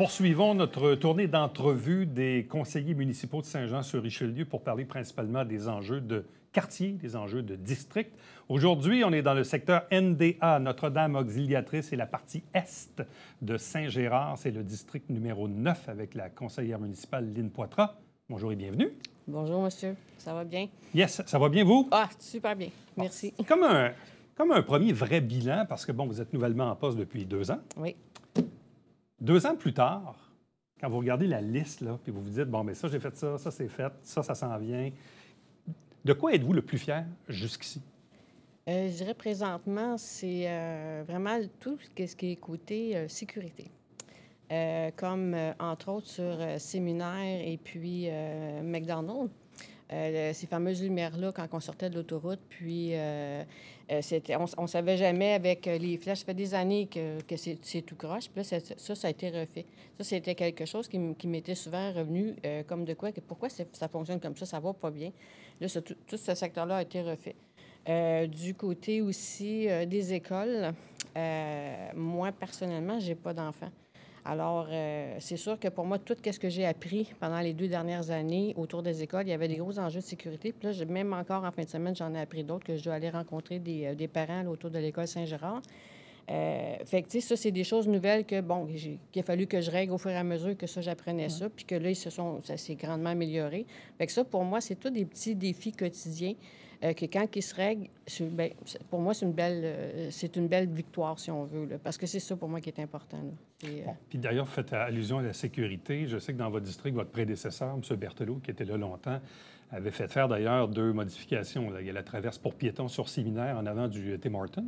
Poursuivons notre tournée d'entrevue des conseillers municipaux de Saint-Jean-sur-Richelieu pour parler principalement des enjeux de quartier, des enjeux de district. Aujourd'hui, on est dans le secteur NDA, Notre-Dame-Auxiliatrice, et la partie est de Saint-Gérard. C'est le district numéro 9 avec la conseillère municipale Lynne Poitras. Bonjour et bienvenue. Bonjour, monsieur. Ça va bien? Yes, ça va bien, vous? Ah, super bien. Merci. Bon, comme un premier vrai bilan, parce que, bon, vous êtes nouvellement en poste depuis 2 ans. Oui. 2 ans plus tard, quand vous regardez la liste, là, puis vous vous dites, bon, mais ça, j'ai fait ça c'est fait, ça s'en vient. De quoi êtes-vous le plus fier jusqu'ici? Je dirais présentement, c'est vraiment tout ce qui est côté sécurité. Comme, entre autres, sur Séminaire et puis McDonald's. Ces fameuses lumières-là, quand on sortait de l'autoroute, puis on ne savait jamais avec les flèches. Ça fait des années que c'est tout croche. Puis là, ça a été refait. Ça, c'était quelque chose qui m'était souvent revenu comme de quoi, que pourquoi ça fonctionne comme ça va pas bien. Là, tout ce secteur-là a été refait. Du côté aussi des écoles, moi, personnellement, j'ai pas d'enfants. Alors, c'est sûr que pour moi, tout ce que j'ai appris pendant les 2 dernières années autour des écoles, il y avait des gros enjeux de sécurité. Puis là, même encore en fin de semaine, j'en ai appris d'autres que je dois aller rencontrer des parents là, autour de l'école Saint-Gérard. Fait que, tu sais, ça, c'est des choses nouvelles qu'il a fallu que je règle au fur et à mesure que ça, j'apprenais ça, puis que là, ça s'est grandement amélioré. Fait que ça, pour moi, c'est tous des petits défis quotidiens que quand ils se règlent, pour moi, c'est une belle victoire, si on veut, là, parce que c'est ça, pour moi, qui est important. Là. Bon. Puis d'ailleurs, vous faites allusion à la sécurité. Je sais que dans votre district, votre prédécesseur, M. Berthelot, qui était là longtemps, avait fait faire d'ailleurs 2 modifications. Là. Il y a la traverse pour piétons sur Séminaire en avant du Tim Hortons,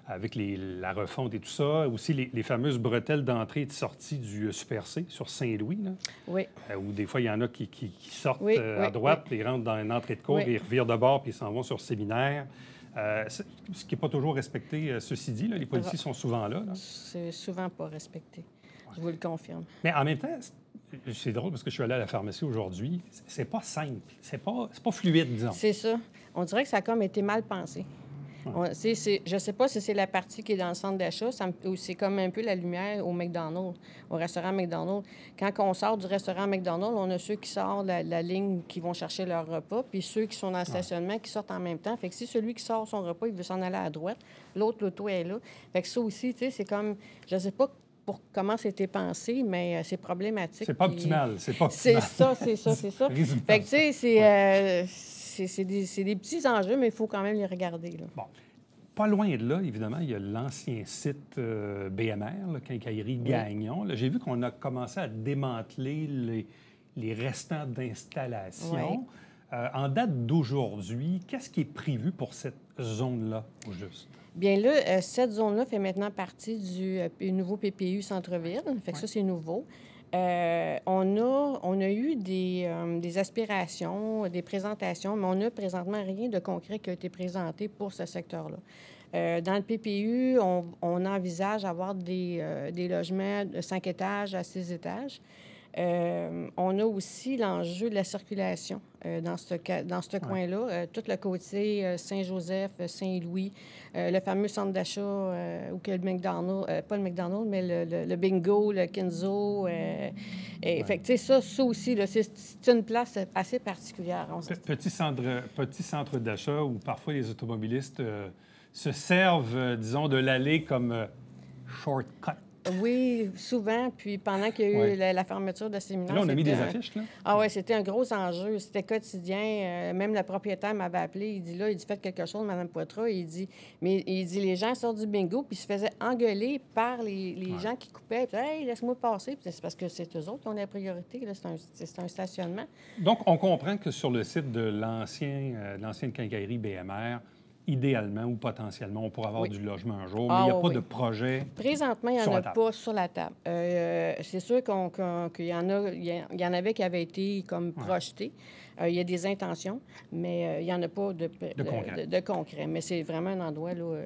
avec la refonte et tout ça. Aussi, les fameuses bretelles d'entrée et de sortie du Super C sur Saint-Louis, là, où des fois, il y en a qui sortent à droite, ils rentrent dans une entrée de cour, et ils revirent de bord, puis ils s'en vont sur Séminaire. Ce qui n'est pas toujours respecté, ceci dit. Là, les policiers sont souvent là. C'est souvent pas respecté. Je vous le confirme. Mais en même temps, c'est drôle parce que je suis allé à la pharmacie aujourd'hui. C'est pas simple. C'est pas fluide, disons. C'est ça. On dirait que ça a comme été mal pensé. Ouais. Je ne sais pas si c'est la partie qui est dans le centre d'achat ou c'est comme un peu la lumière au McDonald's, au restaurant McDonald's. Quand on sort du restaurant McDonald's, on a ceux qui sortent la ligne qui vont chercher leur repas, puis ceux qui sont dans le stationnement qui sortent en même temps. Fait que si celui qui sort son repas, il veut s'en aller à droite, l'autre, l'auto est là. Fait que ça aussi, tu sais, c'est comme... Je ne sais pas comment c'était pensé, mais c'est problématique. C'est pas optimal. C'est pas optimal. C'est ça. Fait que, tu sais, c'est des petits enjeux, mais il faut quand même les regarder. Là. Bon. Pas loin de là, évidemment, il y a l'ancien site BMR, là, Quincaillerie Gagnon. J'ai vu qu'on a commencé à démanteler les restants d'installation. En date d'aujourd'hui, qu'est-ce qui est prévu pour cette zone-là, au juste? Bien là, cette zone-là fait maintenant partie du nouveau PPU Centre-Ville. Fait que ça, c'est nouveau. On a eu des aspirations, des présentations, mais on n'a présentement rien de concret qui a été présenté pour ce secteur-là. Dans le PPU, on envisage avoir des logements de 5 étages à 6 étages. On a aussi l'enjeu de la circulation dans ce coin-là. Tout le côté Saint-Joseph, Saint-Louis, le fameux centre d'achat où que le McDonald's, pas le McDonald's, mais le Bingo, le Kenzo. Fait que, tu sais, ça aussi, là, c'est une place assez particulière. Petit centre d'achat où parfois les automobilistes se servent, disons, de l'allée comme shortcut. Oui, souvent. Puis pendant qu'il y a eu la fermeture de Séminaire... Là, on a mis des affiches, là. Ah oui, c'était un gros enjeu. C'était quotidien. Même le propriétaire m'avait appelé. Il dit, faites quelque chose, Mme Poitras. Il dit, les gens sortent du bingo, puis ils se faisaient engueuler par les gens qui coupaient. Puis, hey, laisse-moi passer. Puis c'est parce que c'est eux autres qui ont la priorité. Là. C'est un stationnement. Donc, on comprend que sur le site de l'ancienne quincaillerie BMR, idéalement ou potentiellement, on pourrait avoir du logement un jour, mais il n'y a pas de projet. Présentement, il n'y en a pas sur la table. C'est sûr qu'il y en avait qui avaient été comme projetés. Il y a des intentions, mais il n'y en a pas de concret. Mais c'est vraiment un endroit là,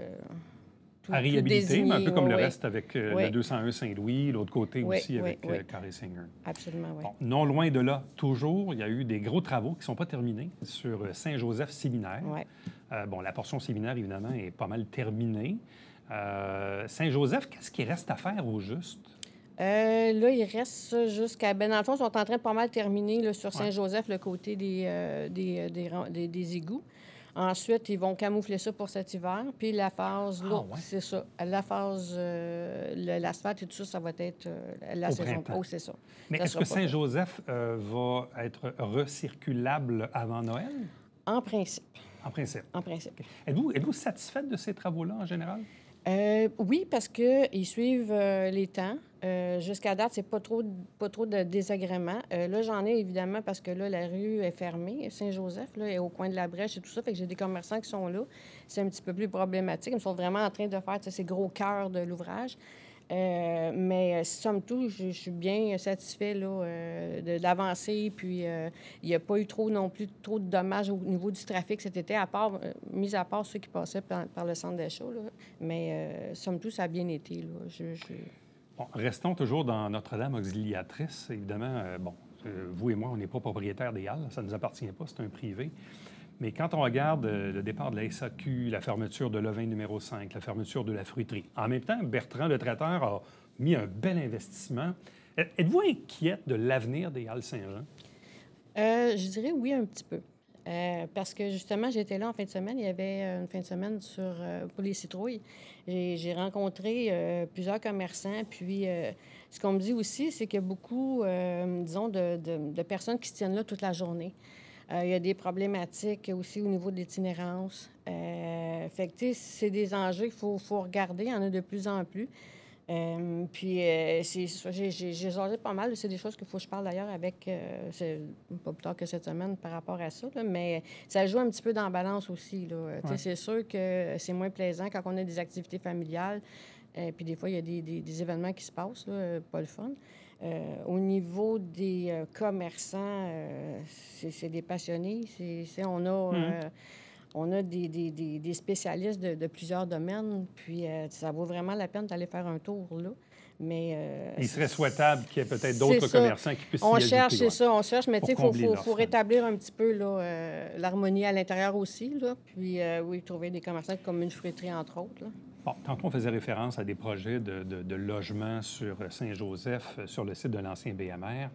à réhabiliter, mais un peu comme le reste avec le 201 Saint-Louis, l'autre côté aussi avec Carré Singer. Absolument, oui. Bon, non loin de là, toujours, il y a eu des gros travaux qui ne sont pas terminés sur Saint-Joseph-Séminaire. Bon, la portion Séminaire, évidemment, est pas mal terminée. Saint-Joseph, qu'est-ce qui reste à faire au juste? Là, il reste jusqu'à... Ben, dans le fond, ils sont en train de pas mal terminer là, sur Ouais. Saint-Joseph, le côté des égouts. Ensuite, ils vont camoufler ça pour cet hiver. Puis la phase, Ah, là, ouais. c'est ça. La phase, l'asphalte et tout ça, ça va être la Au saison printemps. pro, c'est ça. Mais Ça est-ce sera que pas fait. Saint-Joseph va être recirculable avant Noël? En principe. En principe. En principe. Êtes-vous satisfaite de ces travaux-là en général? Oui, parce qu'ils suivent les temps. Jusqu'à date, c'est pas trop de désagréments. Là, j'en ai évidemment parce que là, la rue est fermée. Saint-Joseph, là, est au coin de la brèche et tout ça. Fait que j'ai des commerçants qui sont là. C'est un petit peu plus problématique. Ils sont vraiment en train de faire tu sais, ces gros cœurs de l'ouvrage. Mais somme toute, je suis bien satisfait là, de l'avancée. Puis, il n'y a pas eu trop non plus trop de dommages au niveau du trafic cet été, mis à part ceux qui passaient par le centre d'achat. Là. Mais somme toute, ça a bien été. Là. Bon, restons toujours dans Notre-Dame auxiliatrice. Évidemment, vous et moi, on n'est pas propriétaires des halles. Ça ne nous appartient pas, c'est un privé. Mais quand on regarde le départ de la SAQ, la fermeture de Levain numéro 5, la fermeture de la fruiterie, en même temps, Bertrand le traiteur a mis un bel investissement. Êtes-vous inquiète de l'avenir des Halles Saint-Jean? Je dirais oui un petit peu. Parce que justement, j'étais là en fin de semaine. Il y avait une fin de semaine pour les citrouilles. J'ai rencontré plusieurs commerçants. Puis, ce qu'on me dit aussi, c'est qu'il y a beaucoup, disons, de personnes qui se tiennent là toute la journée. Il y a des problématiques aussi au niveau de l'itinérance. Fait que, tu sais, c'est des enjeux qu'il faut regarder. Il y en a de plus en plus. Puis, c'est ça, j'ai jasé pas mal. C'est des choses qu'il faut que je parle d'ailleurs avec, c'est pas plus tard que cette semaine par rapport à ça, là, mais ça joue un petit peu dans la balance aussi. Là. Tu sais, Ouais. c'est sûr que c'est moins plaisant quand on a des activités familiales. Puis des fois, il y a des événements qui se passent, là, pas le fun. Au niveau des commerçants, c'est des passionnés. On a des spécialistes de plusieurs domaines, puis ça vaut vraiment la peine d'aller faire un tour là. Mais Il serait souhaitable qu'il y ait peut-être c'est d'autres ça. commerçants qui puissent On s'y cherche, ajouter. c'est ça, on cherche, mais tu sais, il Pour combler faut l'offre. rétablir un petit peu là, l'harmonie à l'intérieur aussi, là. Puis oui, trouver des commerçants comme une fruiterie, entre autres. Là. Bon, tantôt, on faisait référence à des projets de logement sur Saint-Joseph, sur le site de l'ancien BMR,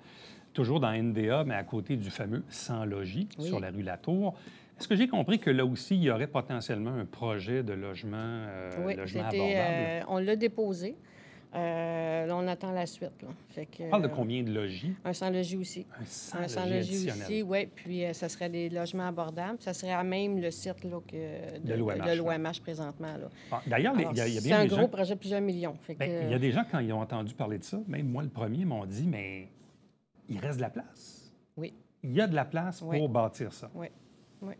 toujours dans NDA, mais à côté du fameux 100 logis Oui. sur la rue Latour. Est-ce que j'ai compris que là aussi, il y aurait potentiellement un projet de logement, Oui, logement abordable? on l'a déposé. Là, on attend la suite. Là. Fait que, On parle de combien de logis? un 100 logis aussi. Un 100 Un 100 logis logis additionnels. aussi, oui. Puis, ça serait des logements abordables. Ça serait à même le site là, De l'OMH, de l'OMH présentement. Là. Bon, d'ailleurs, Alors, il y a c'est bien un des gros gens... projet de plusieurs millions. Fait que, Bien, il y a des gens, quand ils ont entendu parler de ça, même moi, le premier, m'ont dit, mais il reste de la place. oui, Il y a de la place Oui. pour bâtir ça. oui, oui.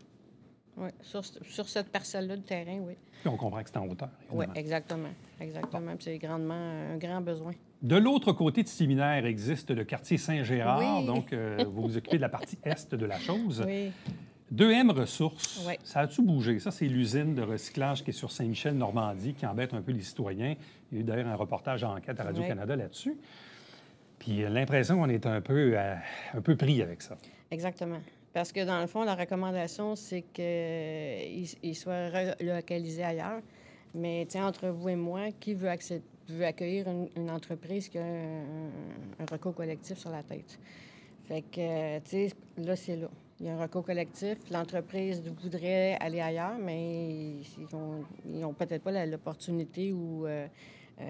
Oui, sur cette parcelle-là de terrain, oui. Puis on comprend que c'est en hauteur, Oui, évidemment. exactement. Exactement. Puis c'est grandement un grand besoin. De l'autre côté du séminaire existe le quartier Saint-Gérard, Oui. donc vous vous occupez de la partie est de la chose. Oui. 2M Ressources, Oui. ça a-tu bougé? Ça, c'est l'usine de recyclage qui est sur Saint-Michel-Normandie, qui embête un peu les citoyens. Il y a eu d'ailleurs un reportage en enquête à Radio-Canada là-dessus. Puis l'impression qu'on est un peu pris avec ça. Exactement. Parce que dans le fond, la recommandation, c'est qu'il soit relocalisé ailleurs. Mais tiens, entre vous et moi, qui veut accueillir une entreprise qui a un recours collectif sur la tête? Fait que, tu sais, là, c'est là. Il y a un recours collectif. L'entreprise voudrait aller ailleurs, mais ils ont peut-être pas l'opportunité ou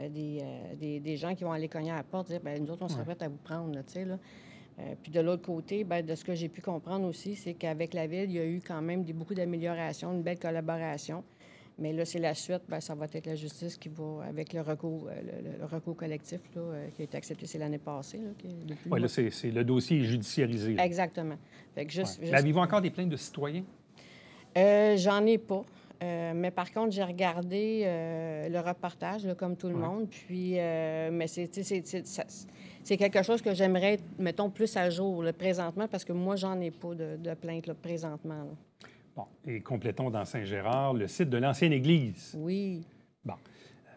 des gens qui vont aller cogner à la porte, dire, bien, nous autres, on serait prêts à vous prendre, là, tu sais, là. Puis de l'autre côté, bien, de ce que j'ai pu comprendre aussi, c'est qu'avec la Ville, il y a eu quand même beaucoup d'améliorations, une belle collaboration. Mais là, c'est la suite. Bien, ça va être la justice qui va, avec le recours collectif là, qui a été accepté, c'est l'année passée. Là, Oui, là, c'est le dossier judiciarisé. Là. Exactement. Fait que Mais avez-vous encore des plaintes de citoyens? J'en ai pas. Mais par contre, j'ai regardé le reportage, là, comme tout le monde. Puis, mais c'est quelque chose que j'aimerais être, mettons, plus à jour là, présentement, parce que moi, j'en ai pas de plainte là, présentement. Là. Bon, et complétons dans Saint-Gérard le site de l'ancienne église. Oui. Bon,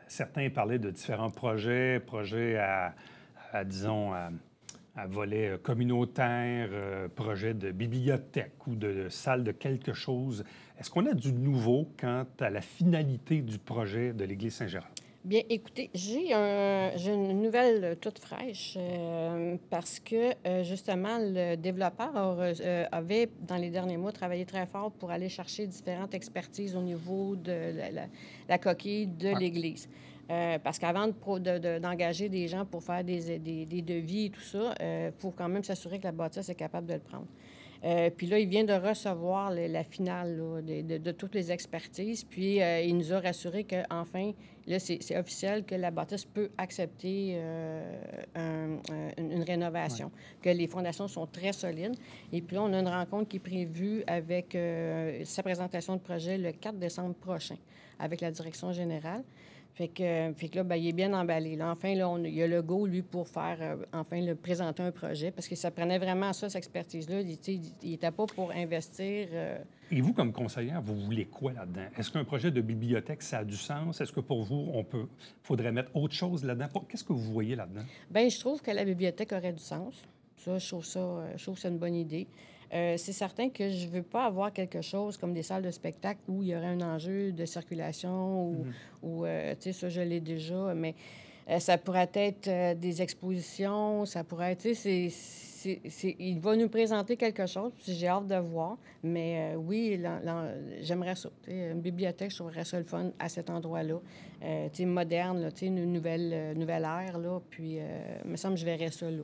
certains parlaient de différents projets disons, à volet communautaire, projet de bibliothèque ou de salle de quelque chose. Est-ce qu'on a du nouveau quant à la finalité du projet de l'église Saint-Gérard? Bien, écoutez, j'ai une nouvelle toute fraîche parce que, justement, le développeur avait, dans les derniers mois, travaillé très fort pour aller chercher différentes expertises au niveau de la coquille de Ouais. l'Église. Parce qu'avant d'engager des gens pour faire des devis et tout ça, il faut quand même s'assurer que la bâtisse est capable de le prendre. Puis là, il vient de recevoir la finale là, de toutes les expertises. Puis il nous a rassuré qu'enfin, là, c'est officiel que la bâtisse peut accepter une rénovation, que les fondations sont très solides. Et puis là, on a une rencontre qui est prévue avec sa présentation de projet le 4 décembre prochain avec la direction générale. Fait que là, bien, il est bien emballé. Là, enfin, là, il y a le go, lui, pour faire, présenter un projet, parce que ça prenait vraiment ça, cette expertise-là. Il n'était pas pour investir. Et vous, comme conseillère, vous voulez quoi là-dedans? Est-ce qu'un projet de bibliothèque, ça a du sens? Est-ce que pour vous, faudrait mettre autre chose là-dedans? Qu'est-ce que vous voyez là-dedans? Bien, je trouve que la bibliothèque aurait du sens. Ça, je trouve que c'est une bonne idée. C'est certain que je ne veux pas avoir quelque chose comme des salles de spectacle où il y aurait un enjeu de circulation ou tu sais, ça, je l'ai déjà, mais ça pourrait être des expositions, ça pourrait être, tu sais, il va nous présenter quelque chose, puis j'ai hâte de voir, mais oui, j'aimerais ça. Tu sais, une bibliothèque, je trouverais ça le fun à cet endroit-là, tu sais, moderne, là, tu sais, une nouvelle ère, là, puis il me semble que je verrais ça là.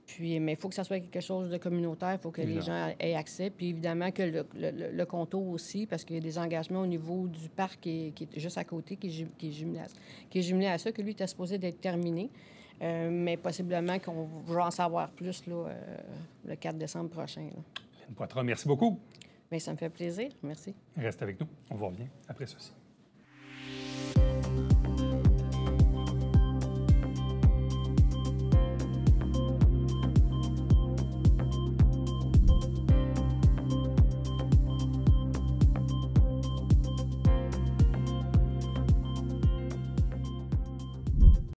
Puis, mais il faut que ça soit quelque chose de communautaire, il faut que les gens aient accès. Puis évidemment que le contour aussi, parce qu'il y a des engagements au niveau du parc qui est juste à côté, qui est jumelé à ça, que lui était supposé d'être terminé. Mais possiblement qu'on va en savoir plus là, le 4 décembre prochain. Lynne Poitras, merci beaucoup. Bien, ça me fait plaisir. Merci. Reste avec nous. On vous revient après ceci.